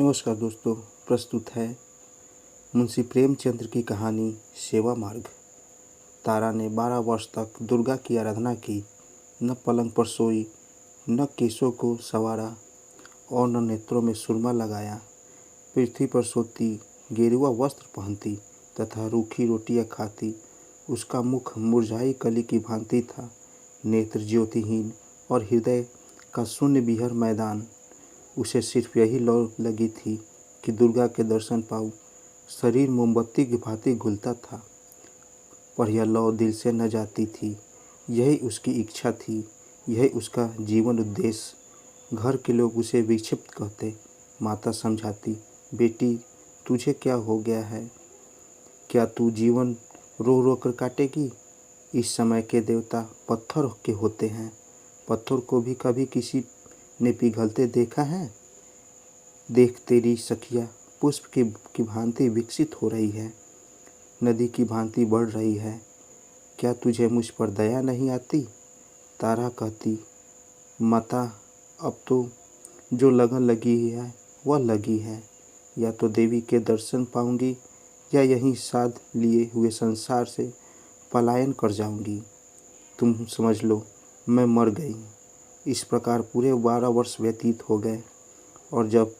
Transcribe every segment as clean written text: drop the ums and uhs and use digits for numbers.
नमस्कार दोस्तों, प्रस्तुत है मुंशी प्रेमचंद्र की कहानी सेवा मार्ग। तारा ने 12 वर्ष तक दुर्गा की आराधना की। न पलंग पर सोई, न केशों को संवारा और न नेत्रों में सुरमा लगाया। पृथ्वी पर सोती, गेरुआ वस्त्र पहनती तथा रूखी रोटियां खाती। उसका मुख मुरझाई कली की भांति था, नेत्र ज्योतिहीन और हृदय का शून्य विहर मैदान। उसे सिर्फ यही लौ लगी थी कि दुर्गा के दर्शन पाऊँ। शरीर मोमबत्ती की भांति घुलता था, पर यह लौ दिल से न जाती थी। यही उसकी इच्छा थी, यही उसका जीवन उद्देश्य। घर के लोग उसे विक्षिप्त कहते। माता समझाती, बेटी तुझे क्या हो गया है? क्या तू जीवन रो रो कर काटेगी? इस समय के देवता पत्थर के होते हैं। पत्थर को भी कभी किसी ने पिघलते देखा है? देख, तेरी सखिया पुष्प की भांति विकसित हो रही है, नदी की भांति बढ़ रही है। क्या तुझे मुझ पर दया नहीं आती? तारा कहती, माता अब तो जो लगन लगी है वह लगी है। या तो देवी के दर्शन पाऊंगी या यहीं साध लिए हुए संसार से पलायन कर जाऊंगी। तुम समझ लो, मैं मर गई। इस प्रकार पूरे 12 वर्ष व्यतीत हो गए और जब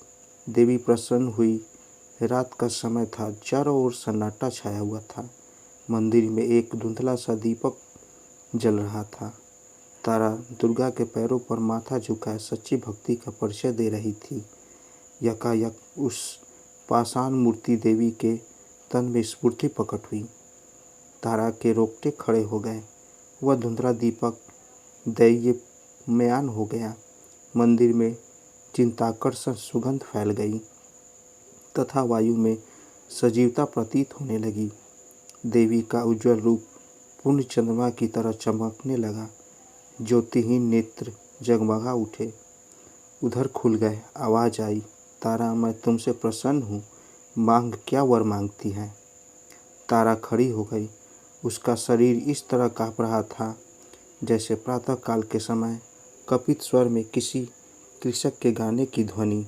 देवी प्रसन्न हुई, रात का समय था। चारों ओर सन्नाटा छाया हुआ था। मंदिर में एक धुंधला सा दीपक जल रहा था। तारा दुर्गा के पैरों पर माथा झुकाए सच्ची भक्ति का परिचय दे रही थी। यकायक उस पाषाण मूर्ति देवी के तन में स्फूर्ति प्रकट हुई। तारा के रोंगटे खड़े हो गए। वह धुंधला दीपक दैदीप्यमान हो गया। मंदिर में चित्ताकर्षक सुगंध फैल गई तथा वायु में सजीवता प्रतीत होने लगी। देवी का उज्ज्वल रूप पूर्ण चंद्रमा की तरह चमकने लगा। ज्योतिहीन नेत्र जगमगा उठे, उधर खुल गए। आवाज आई, तारा मैं तुमसे प्रसन्न हूँ, मांग क्या वर मांगती है? तारा खड़ी हो गई। उसका शरीर इस तरह काँप रहा था जैसे प्रातःकाल के समय कपित स्वर में किसी कृषक के गाने की ध्वनि।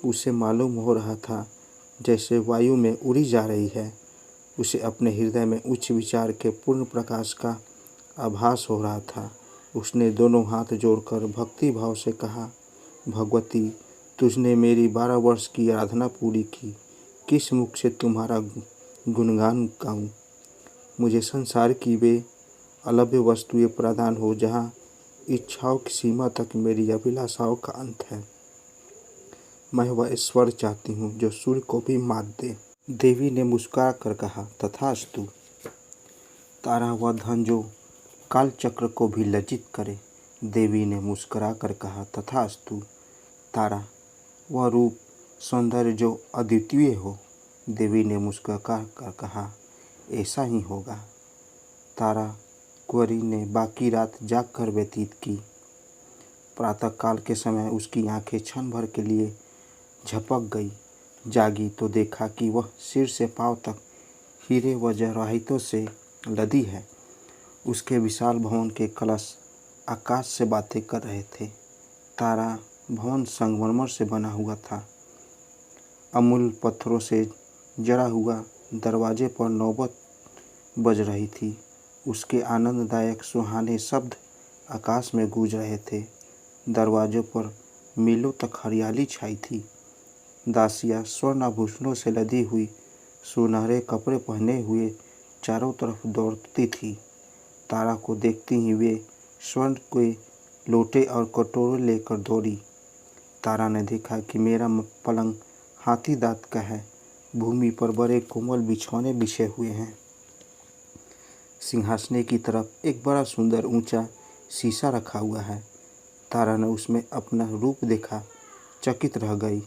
उसे मालूम हो रहा था जैसे वायु में उड़ी जा रही है। उसे अपने हृदय में उच्च विचार के पूर्ण प्रकाश का आभास हो रहा था। उसने दोनों हाथ जोड़कर भक्ति भाव से कहा, भगवती तुझने मेरी 12 वर्ष की आराधना पूरी की। किस मुख से तुम्हारा गुणगान गाऊं? मुझे संसार की वे अलभ्य वस्तुएं प्रदान हो जहाँ इच्छाओं की सीमा तक मेरी अभिलाषाओं का अंत है। मैं वह ईश्वर चाहती हूँ जो सूर्य को भी मात दे। देवी ने मुस्कुरा कर कहा, तथास्तु। तारा वह धन जो काल चक्र को भी लज्जित करे। देवी ने मुस्कुरा कर कहा, तथास्तु। तारा वह रूप सौंदर्य जो अद्वितीय हो। देवी ने मुस्कुरा कर कहा, ऐसा ही होगा। तारा कुंवरी ने बाकी रात जाग कर व्यतीत की। प्रातःकाल के समय उसकी आंखें क्षण भर के लिए झपक गई। जागी तो देखा कि वह सिर से पांव तक हीरे व जवाहिरों से लदी है। उसके विशाल भवन के कलश आकाश से बातें कर रहे थे। तारा भवन संगमरमर से बना हुआ था। अमूल्य पत्थरों से जड़ा हुआ दरवाजे पर नौबत बज रही थी। उसके आनंददायक सुहाने शब्द आकाश में गूंज रहे थे। दरवाजों पर मीलों तक हरियाली छाई थी। दासियां स्वर्ण आभूषणों से लदी हुई सुनहरे कपड़े पहने हुए चारों तरफ दौड़ती थी। तारा को देखती ही वे स्वर्ण के लोटे और कटोरे लेकर दौड़ी। तारा ने देखा कि मेरा पलंग हाथी दांत का है। भूमि पर बड़े कोमल बिछौने बिछे हुए हैं। सिंहासने की तरफ एक बड़ा सुंदर ऊंचा शीशा रखा हुआ है। तारा ने उसमें अपना रूप देखा, चकित रह गई।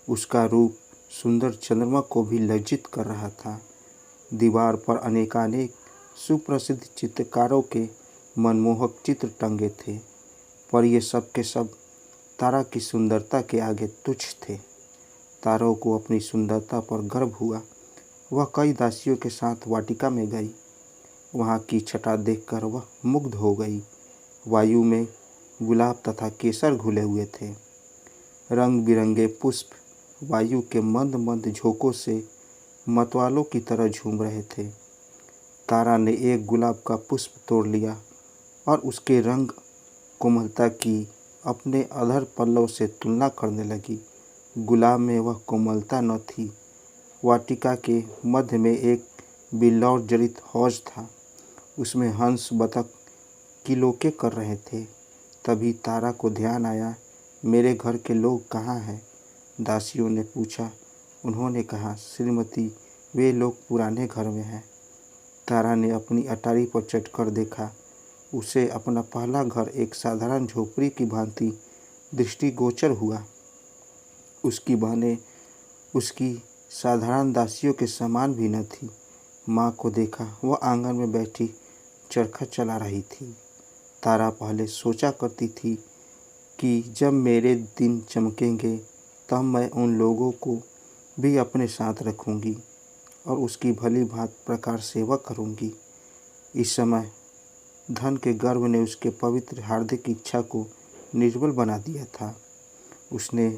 उसका रूप सुंदर चंद्रमा को भी लज्जित कर रहा था। दीवार पर अनेकानेक सुप्रसिद्ध चित्रकारों के मनमोहक चित्र टंगे थे, पर ये सब के सब तारा की सुंदरता के आगे तुच्छ थे। तारों को अपनी सुंदरता पर गर्व हुआ। वह कई दासियों के साथ वाटिका में गई। वहाँ की छटा देखकर वह मुग्ध हो गई। वायु में गुलाब तथा केसर घुले हुए थे। रंग बिरंगे पुष्प वायु के मंद मंद झोंकों से मतवालों की तरह झूम रहे थे। तारा ने एक गुलाब का पुष्प तोड़ लिया और उसके रंग कोमलता की अपने अधर पल्लव से तुलना करने लगी। गुलाब में वह कोमलता न थी। वाटिका के मध्य में एक बिल्लौर जड़ित हौज था। उसमें हंस बतख किलोके कर रहे थे। तभी तारा को ध्यान आया, मेरे घर के लोग कहाँ हैं? दासियों ने पूछा। उन्होंने कहा, श्रीमती, वे लोग पुराने घर में हैं। तारा ने अपनी अटारी पर चढ़कर देखा। उसे अपना पहला घर एक साधारण झोपड़ी की भांति दृष्टिगोचर हुआ। उसकी बहनें उसकी साधारण दासियों के समान भी न थी। माँ को देखा, वह आंगन में बैठी चरखा चला रही थी। तारा पहले सोचा करती थी कि जब मेरे दिन चमकेंगे तब मैं उन लोगों को भी अपने साथ रखूंगी और उसकी भली भांति प्रकार सेवा करूंगी। इस समय धन के गर्व ने उसके पवित्र हार्दिक इच्छा को निर्बल बना दिया था। उसने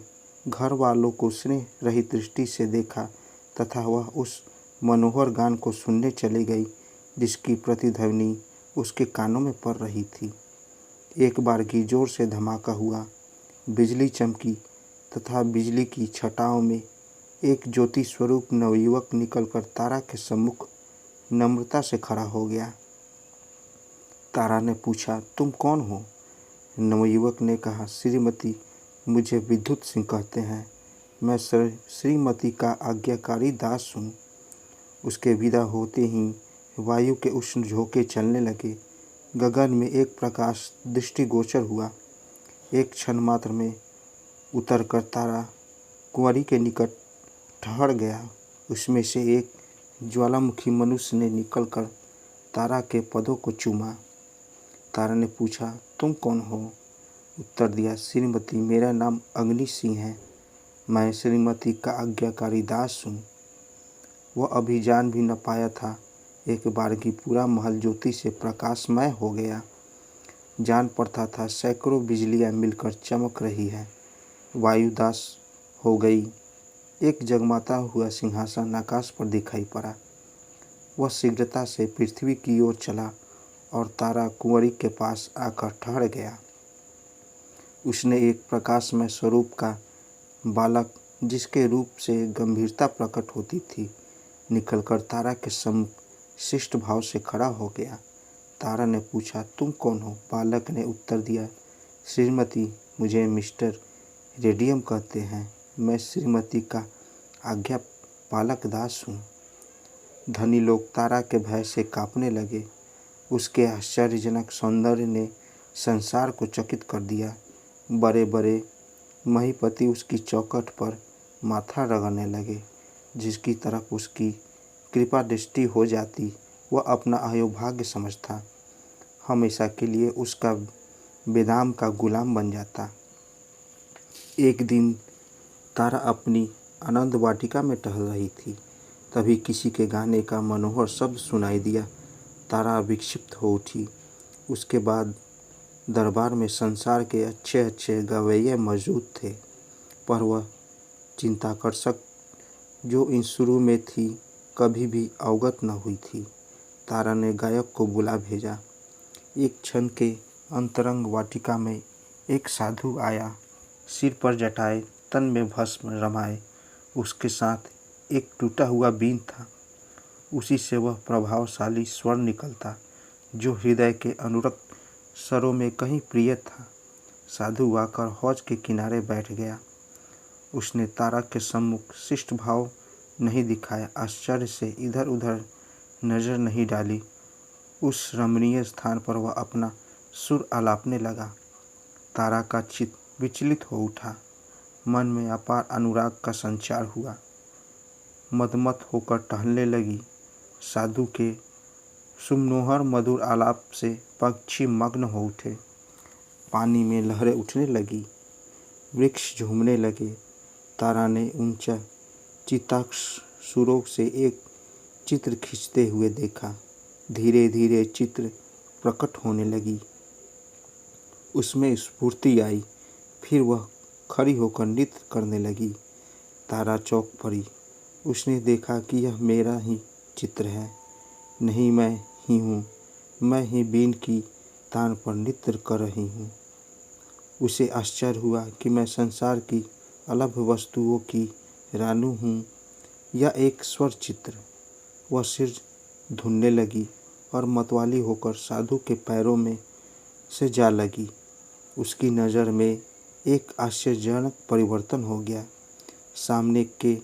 घर वालों को स्नेह रहित दृष्टि से देखा तथा वह उस मनोहर गान को सुनने चली गई जिसकी प्रतिध्वनि उसके कानों में पड़ रही थी। एक बार की जोर से धमाका हुआ, बिजली चमकी तथा बिजली की छटाओं में एक ज्योति स्वरूप नवयुवक निकलकर तारा के सम्मुख नम्रता से खड़ा हो गया। तारा ने पूछा, तुम कौन हो? नवयुवक ने कहा, श्रीमती, मुझे विद्युत सिंह कहते हैं। मैं श्रीमती का आज्ञाकारी दास हूँ। उसके विदा होते ही वायु के उष्ण झोंके चलने लगे। गगन में एक प्रकाश दृष्टिगोचर हुआ। एक क्षण मात्र में उतरकर तारा कुंवरी के निकट ठहर गया। उसमें से एक ज्वालामुखी मनुष्य ने निकलकर तारा के पदों को चूमा। तारा ने पूछा, तुम कौन हो? उत्तर दिया, श्रीमती, मेरा नाम अग्नि सिंह है। मैं श्रीमती का आज्ञाकारी दास हूँ। वह अभी जान भी न पाया था, एक बार की पूरा महल ज्योति से प्रकाशमय हो गया। जान पड़ता था सैकड़ों बिजलियाँ मिलकर चमक रही है। वायुदास हो गई। एक जगमाता हुआ सिंहासन आकाश पर दिखाई पड़ा। वह शीघ्रता से पृथ्वी की ओर चला और तारा कुंवरी के पास आकर ठहर गया। उसने एक प्रकाशमय स्वरूप का बालक, जिसके रूप से गंभीरता प्रकट होती थी, निकलकर तारा के सम्मुख शिष्ट भाव से खड़ा हो गया। तारा ने पूछा, तुम कौन हो? बालक ने उत्तर दिया, श्रीमती, मुझे मिस्टर रेडियम कहते हैं। मैं श्रीमती का आज्ञा पालक दास हूँ। धनी लोग तारा के भय से कांपने लगे। उसके आश्चर्यजनक सौंदर्य ने संसार को चकित कर दिया। बड़े बड़े महीपति उसकी चौखट पर माथा रगड़ने लगे। जिसकी तरफ उसकी कृपा दृष्टि हो जाती वह अपना अयोभाग्य समझता, हमेशा के लिए उसका बेदाम का गुलाम बन जाता। एक दिन तारा अपनी आनंद वाटिका में टहल रही थी। तभी किसी के गाने का मनोहर शब्द सुनाई दिया। तारा विक्षिप्त हो उठी। उसके बाद दरबार में संसार के अच्छे अच्छे गवैये मौजूद थे, पर वह चित्ताकर्षक जो इन शुरू में थी कभी भी अवगत न हुई थी। तारा ने गायक को बुला भेजा। एक क्षण के अंतरंग वाटिका में एक साधु आया। सिर पर जटाए, तन में भस्म रमाए। उसके साथ एक टूटा हुआ बीन था। उसी से वह प्रभावशाली स्वर निकलता जो हृदय के अनुरक्त स्वरों में कहीं प्रिय था। साधु आकर हौज के किनारे बैठ गया। उसने तारा के सम्मुख शिष्ट भाव नहीं दिखाया, आश्चर्य से इधर उधर नजर नहीं डाली। उस रमणीय स्थान पर वह अपना सुर आलापने लगा। तारा का चित्त विचलित हो उठा। मन में अपार अनुराग का संचार हुआ। मदमत होकर टहलने लगी। साधु के सुमनोहर मधुर आलाप से पक्षी मग्न हो उठे। पानी में लहरें उठने लगी, वृक्ष झूमने लगे। तारा ने ऊंचा चित्ताक्षुरों से एक चित्र खींचते हुए देखा। धीरे धीरे चित्र प्रकट होने लगी। उसमें स्फूर्ति आई। फिर वह खड़ी होकर नृत्य करने लगी। तारा चौंक पड़ी। उसने देखा कि यह मेरा ही चित्र है। नहीं, मैं ही हूँ। मैं ही बीन की तान पर नृत्य कर रही हूँ। उसे आश्चर्य हुआ कि मैं संसार की अलग वस्तुओं की रानी हूँ या एक स्वर चित्र। वह सिर ढूंढने लगी और मतवाली होकर साधु के पैरों में से जा लगी। उसकी नज़र में एक आश्चर्यजनक परिवर्तन हो गया। सामने के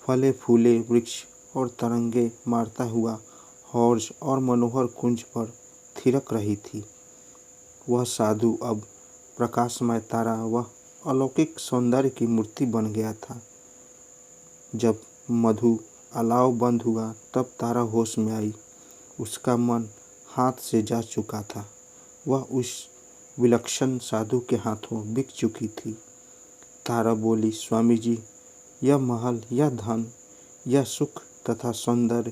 फले फूले वृक्ष और तरंगे मारता हुआ हौज और मनोहर कुंज पर थिरक रही थी। वह साधु अब प्रकाशमय तारा वह अलौकिक सौंदर्य की मूर्ति बन गया था। जब मधु अलाव बंद हुआ तब तारा होश में आई। उसका मन हाथ से जा चुका था। वह उस विलक्षण साधु के हाथों बिक चुकी थी। तारा बोली, स्वामी जी, यह महल, यह धन, यह सुख तथा सौंदर्य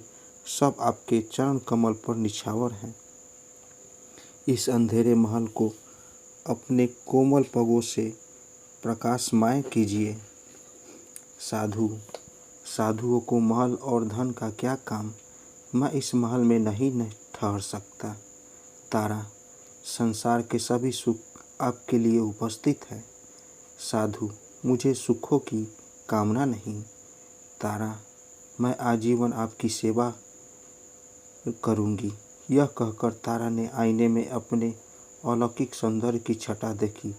सब आपके चरण कमल पर निछावर हैं। इस अंधेरे महल को अपने कोमल पगों से प्रकाशमय कीजिए। साधुओं को महल और धन का क्या काम? मैं इस महल में नहीं ठहर सकता। तारा, संसार के सभी सुख आपके लिए उपस्थित है। साधु, मुझे सुखों की कामना नहीं। तारा, मैं आजीवन आपकी सेवा करूंगी। यह कहकर तारा ने आईने में अपने अलौकिक सौंदर्य की छटा देखी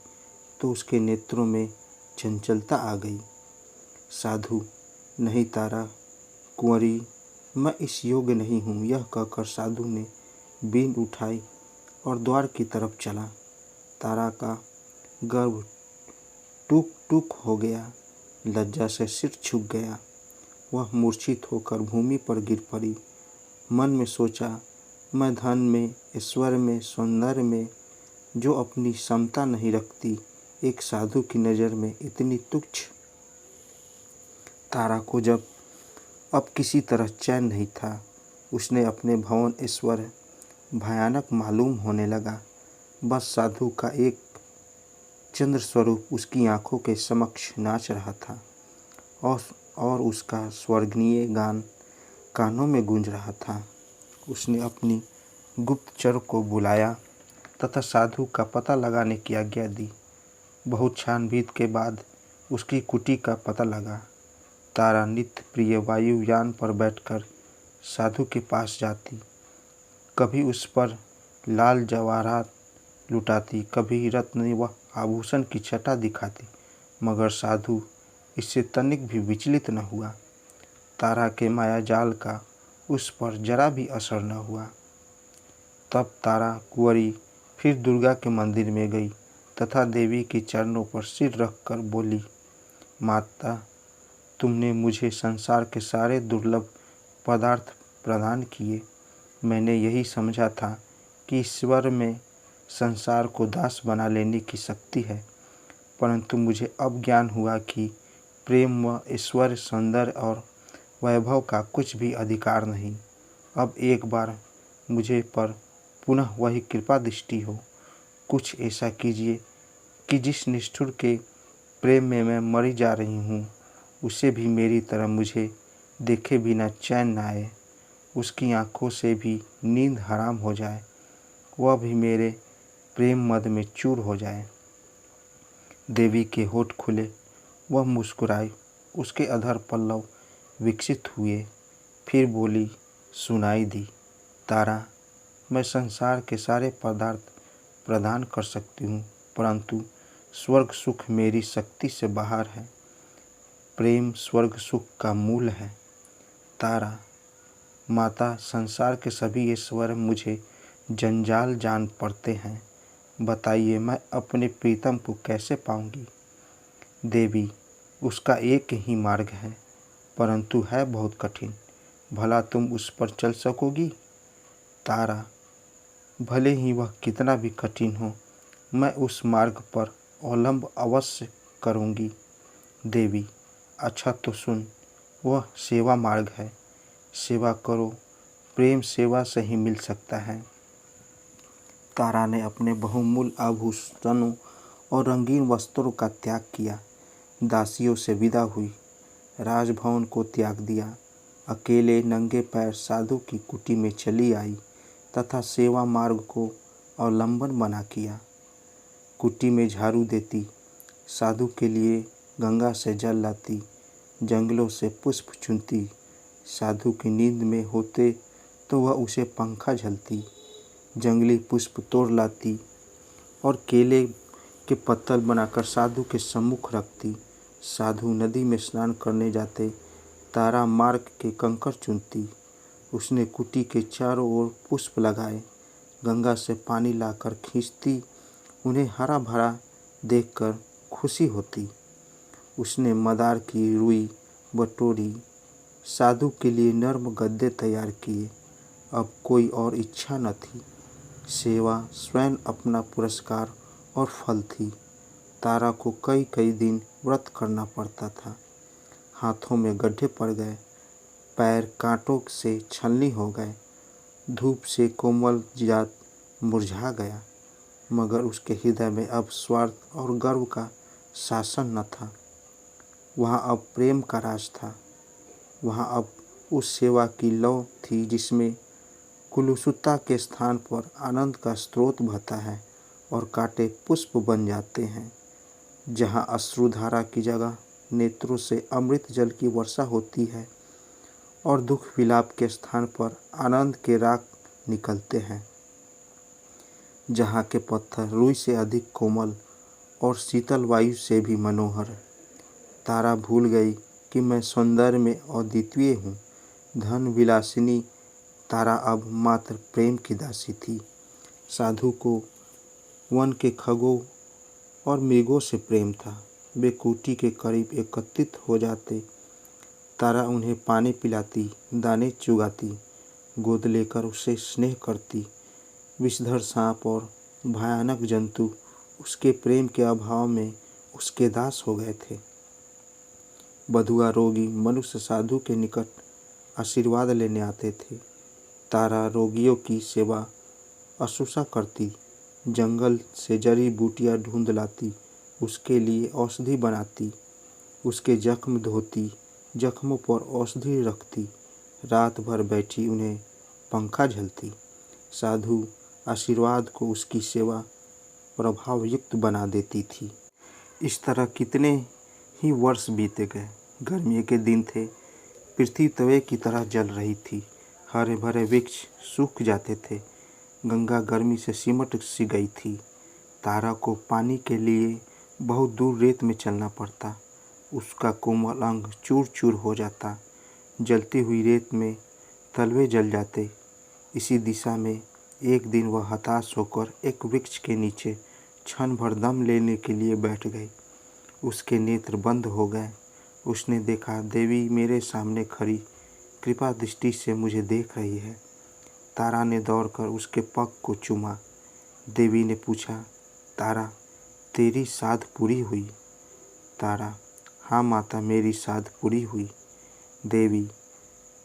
तो उसके नेत्रों में चंचलता आ गई। साधु, नहीं तारा कुंवरी, मैं इस योग्य नहीं हूँ। यह कहकर साधु ने बीन उठाई और द्वार की तरफ चला। तारा का गर्भ टूक टूक हो गया। लज्जा से सिर झुक गया। वह मूर्छित होकर भूमि पर गिर पड़ी। मन में सोचा, मैं धन में, ऐश्वर्य में, सौंदर्य में जो अपनी क्षमता नहीं रखती, एक साधु की नज़र में इतनी तुच्छ। तारा को जब अब किसी तरह चैन नहीं था। उसने अपने भवन ऐश्वर्य भयानक मालूम होने लगा। बस साधु का एक चंद्र स्वरूप उसकी आंखों के समक्ष नाच रहा था और उसका स्वर्गीय गान कानों में गूंज रहा था। उसने अपनी गुप्तचर को बुलाया तथा साधु का पता लगाने की आज्ञा दी। बहुत छानबीन के बाद उसकी कुटी का पता लगा। तारा नित्य प्रिय वायुयान पर बैठकर साधु के पास जाती। कभी उस पर लाल जवाहरात लुटाती, कभी रत्न व आभूषण की छटा दिखाती, मगर साधु इससे तनिक भी विचलित न हुआ। तारा के मायाजाल का उस पर जरा भी असर न हुआ। तब तारा कुंवरी फिर दुर्गा के मंदिर में गई तथा देवी के चरणों पर सिर रखकर बोली, माता, तुमने मुझे संसार के सारे दुर्लभ पदार्थ प्रदान किए। मैंने यही समझा था कि ईश्वर में संसार को दास बना लेने की शक्ति है, परंतु मुझे अब ज्ञान हुआ कि प्रेम व ऐश्वर्य, सौंदर्य और वैभव का कुछ भी अधिकार नहीं। अब एक बार मुझे पर पुनः वही कृपा दृष्टि हो। कुछ ऐसा कीजिए कि जिस निष्ठुर के प्रेम में मैं मरी जा रही हूँ, उसे भी मेरी तरह मुझे देखे बिना चैन न आए। उसकी आँखों से भी नींद हराम हो जाए, वह भी मेरे प्रेम मद में चूर हो जाए। देवी के होठ खुले, वह मुस्कुराई। उसके अधर पल्लव विकसित हुए। फिर बोली, सुनाई दी, तारा, मैं संसार के सारे पदार्थ प्रदान कर सकती हूँ, परंतु स्वर्ग सुख मेरी शक्ति से बाहर है। प्रेम स्वर्ग सुख का मूल है। तारा, माता, संसार के सभी ऐश्वर्य मुझे जंजाल जान पड़ते हैं। बताइए, मैं अपने प्रीतम को कैसे पाऊंगी? देवी, उसका एक ही मार्ग है, परंतु है बहुत कठिन। भला तुम उस पर चल सकोगी? तारा, भले ही वह कितना भी कठिन हो, मैं उस मार्ग पर अवलंब अवश्य करूंगी। देवी, अच्छा तो सुन, वह सेवा मार्ग है। सेवा करो, प्रेम सेवा से ही मिल सकता है। तारा ने अपने बहुमूल्य आभूषणों और रंगीन वस्त्रों का त्याग किया, दासियों से विदा हुई, राजभवन को त्याग दिया, अकेले नंगे पैर साधु की कुटी में चली आई तथा सेवा मार्ग को अवलंबन बना किया। कुटी में झाड़ू देती, साधु के लिए गंगा से जल लाती, जंगलों से पुष्प चुनती, साधु की नींद में होते तो वह उसे पंखा झलती, जंगली पुष्प तोड़ लाती और केले के पत्तल बनाकर साधु के सम्मुख रखती। साधु नदी में स्नान करने जाते, तारा मार्ग के कंकड़ चुनती। उसने कुटी के चारों ओर पुष्प लगाए, गंगा से पानी लाकर खींचती, उन्हें हरा भरा देखकर खुशी होती। उसने मदार की रुई बटोरी, साधु के लिए नर्म गद्दे तैयार किए। अब कोई और इच्छा न थी, सेवा स्वयं अपना पुरस्कार और फल थी। तारा को कई कई दिन व्रत करना पड़ता था। हाथों में गड्ढे पड़ गए, पैर कांटों से छलनी हो गए, धूप से कोमल जात मुरझा गया, मगर उसके हृदय में अब स्वार्थ और गर्व का शासन न था। वहाँ अब प्रेम का राज था। वहाँ अब उस सेवा की लौ थी जिसमें कुलुषता के स्थान पर आनंद का स्रोत बहता है और कांटे पुष्प बन जाते हैं। जहाँ अश्रुधारा की जगह नेत्रों से अमृत जल की वर्षा होती है और दुख विलाप के स्थान पर आनंद के राग निकलते हैं। जहाँ के पत्थर रुई से अधिक कोमल और शीतल वायु से भी मनोहर। तारा भूल गई कि मैं सौंदर्य में अद्वितीय हूँ। धन विलासिनी तारा अब मात्र प्रेम की दासी थी। साधु को वन के खगों और मृगों से प्रेम था। वे कुटी के करीब एकत्रित हो जाते। तारा उन्हें पानी पिलाती, दाने चुगाती, गोद लेकर उसे स्नेह करती। विषधर सांप और भयानक जंतु उसके प्रेम के अभाव में उसके दास हो गए थे। बधुआ रोगी मनुष्य साधु के निकट आशीर्वाद लेने आते थे। तारा रोगियों की सेवा अशुषा करती, जंगल से जड़ी बूटियाँ ढूंढ लाती, उसके लिए औषधि बनाती, उसके जख्म धोती, जख्मों पर औषधि रखती, रात भर बैठी उन्हें पंखा झलती। साधु आशीर्वाद को उसकी सेवा प्रभावयुक्त बना देती थी। इस तरह कितने ही वर्ष बीते गए। गर्मी के दिन थे, पृथ्वी तवे की तरह जल रही थी। हरे भरे वृक्ष सूख जाते थे, गंगा गर्मी से सिमट सी गई थी। तारा को पानी के लिए बहुत दूर रेत में चलना पड़ता। उसका कोमल अंग चूर चूर हो जाता, जलती हुई रेत में तलवे जल जाते। इसी दिशा में एक दिन वह हताश होकर एक वृक्ष के नीचे क्षण भर दम लेने के लिए बैठ गई। उसके नेत्र बंद हो गए। उसने देखा, देवी मेरे सामने खड़ी कृपा दृष्टि से मुझे देख रही है। तारा ने दौड़कर उसके पग को चूमा। देवी ने पूछा, तारा तेरी साध पूरी हुई? तारा, हाँ माता, मेरी साध पूरी हुई। देवी,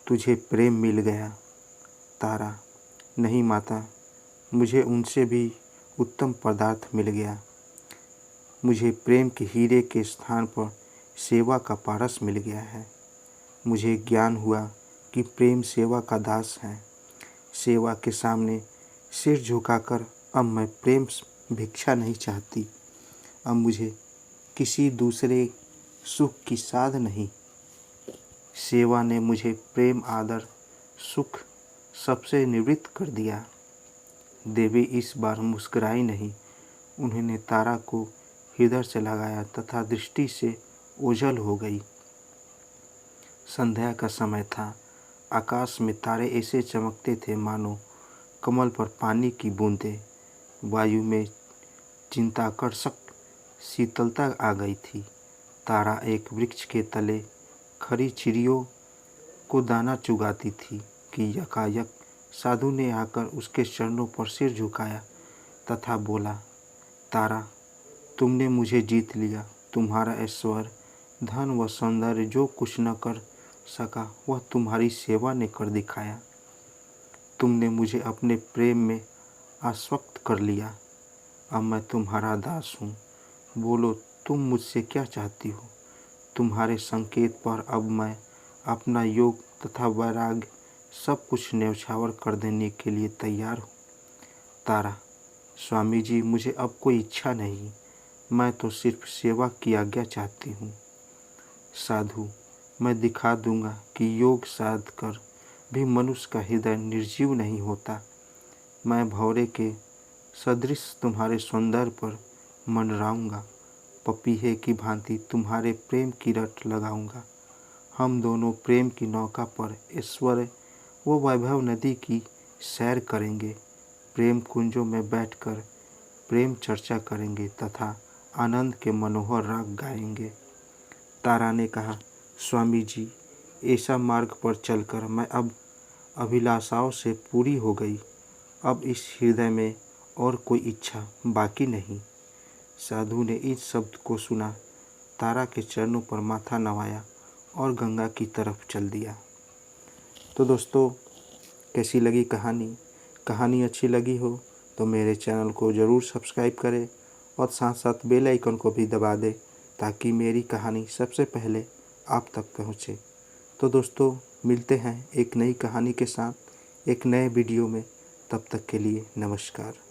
तुझे प्रेम मिल गया? तारा, नहीं माता, मुझे उनसे भी उत्तम पदार्थ मिल गया। मुझे प्रेम के हीरे के स्थान पर सेवा का पारस मिल गया है। मुझे ज्ञान हुआ कि प्रेम सेवा का दास है। सेवा के सामने सिर झुकाकर अब मैं प्रेम भिक्षा नहीं चाहती। अब मुझे किसी दूसरे सुख की साध नहीं। सेवा ने मुझे प्रेम, आदर, सुख सबसे निवृत्त कर दिया। देवी इस बार मुस्कुराई नहीं। उन्होंने तारा को हृदय से लगाया तथा दृष्टि से ओझल हो गई। संध्या का समय था। आकाश में तारे ऐसे चमकते थे मानो कमल पर पानी की बूंदें। वायु में चिंताकर्षक शीतलता आ गई थी। तारा एक वृक्ष के तले खड़ी चिड़ियों को दाना चुगाती थी कि यकायक साधु ने आकर उसके चरणों पर सिर झुकाया तथा बोला, तारा, तुमने मुझे जीत लिया। तुम्हारा ऐश्वर्य, धन व सौंदर्य जो कुछ न कर सका वह तुम्हारी सेवा ने कर दिखाया। तुमने मुझे अपने प्रेम में आसक्त कर लिया। अब मैं तुम्हारा दास हूँ। बोलो, तुम मुझसे क्या चाहती हो? तुम्हारे संकेत पर अब मैं अपना योग तथा वैराग्य सब कुछ न्यौछावर कर देने के लिए तैयार हूँ। तारा: स्वामी जी, मुझे अब कोई इच्छा नहीं, मैं तो सिर्फ सेवा की आज्ञा चाहती हूँ। साधु: मैं दिखा दूंगा कि योग साध कर भी मनुष्य का हृदय निर्जीव नहीं होता। मैं भौरे के सदृश तुम्हारे सौंदर्य पर मंडराऊंगा, पपीहे की भांति तुम्हारे प्रेम की रट लगाऊंगा। हम दोनों प्रेम की नौका पर ऐश्वर्य व वैभव नदी की सैर करेंगे, प्रेम कुंजों में बैठकर प्रेम चर्चा करेंगे तथा आनंद के मनोहर राग गाएंगे। तारा ने कहा, स्वामी जी, ऐसा मार्ग पर चलकर मैं अब अभिलाषाओं से पूरी हो गई। अब इस हृदय में और कोई इच्छा बाकी नहीं। साधु ने इस शब्द को सुना, तारा के चरणों पर माथा नवाया और गंगा की तरफ चल दिया। तो दोस्तों, कैसी लगी कहानी? कहानी अच्छी लगी हो तो मेरे चैनल को ज़रूर सब्सक्राइब करें और साथ साथ बेल आइकन को भी दबा दें ताकि मेरी कहानी सबसे पहले आप तक पहुँचे। तो दोस्तों, मिलते हैं एक नई कहानी के साथ एक नए वीडियो में। तब तक के लिए नमस्कार।